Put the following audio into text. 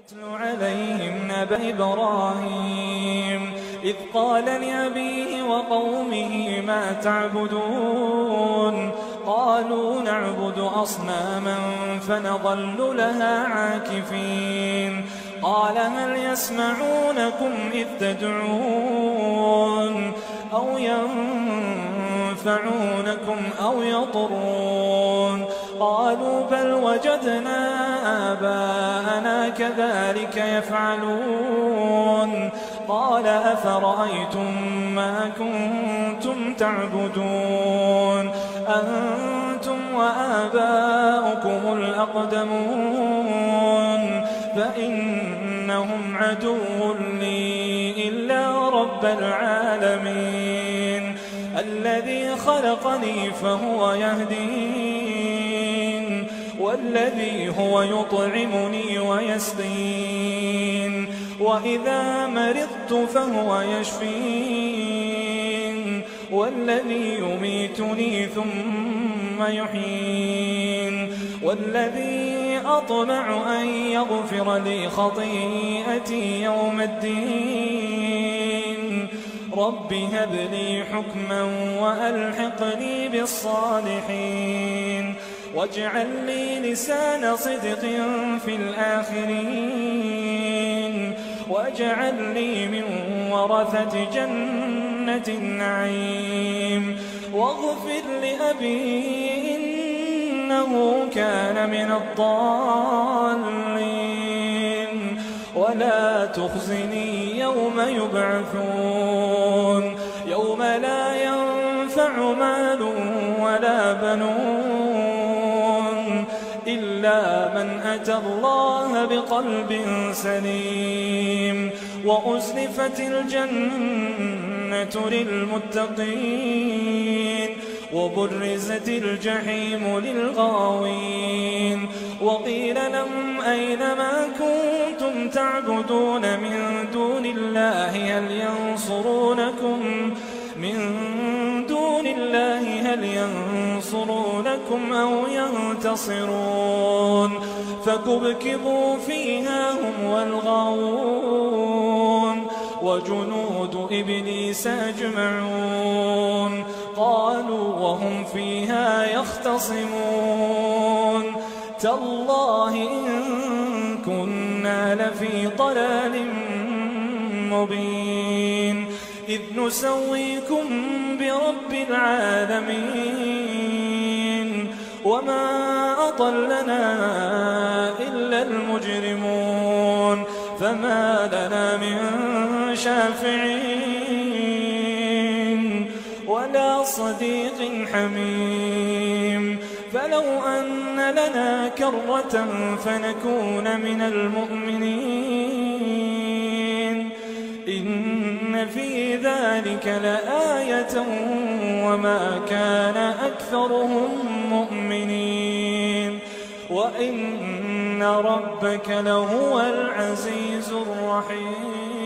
اتل عليهم نبأ إبراهيم إذ قال لأبيه وقومه ما تعبدون قالوا نعبد أصناما فنظل لها عاكفين قال هل يسمعونكم إذ تدعون أو ينفعونكم أو يضرون قالوا بل وجدنا آباءنا كذلك يفعلون قال أفرأيتم ما كنتم تعبدون أنتم وآباؤكم الأقدمون فإنهم عدو لي إلا رب العالمين الذي خلقني فهو يهدين والذي هو يطعمني ويسقين وإذا مرضت فهو يشفين والذي يميتني ثم يحيين والذي أطمع أن يغفر لي خطيئتي يوم الدين رب هب لي حكما وألحقني بالصالحين واجعل لي لسان صدق في الآخرين واجعل لي من ورثة جنة النعيم واغفر لأبي إنه كان من الضالين ولا تخزني يوم يبعثون يوم لا ينفع مال ولا بنون إلا من أتى الله بقلب سليم وأزلفت الجنة للمتقين وبرزت الجحيم للغاوين وقيل لهم أين ما كنتم تعبدون من دون الله هل ينصرونكم أو ينتصرون فكبكبوا فيها هم والغاوون وجنود إبليس أجمعون قالوا وهم فيها يختصمون تالله إن كنا لفي ضلال مبين إذ نسويكم برب العالمين وما أضلنا إلا المجرمون فما لنا من شافعين ولا صديق حميم فلو أن لنا كرة فنكون من المؤمنين إن في ذلك لآية وما كان أكثرهم مؤمنين وإن ربك لهو العزيز الرحيم.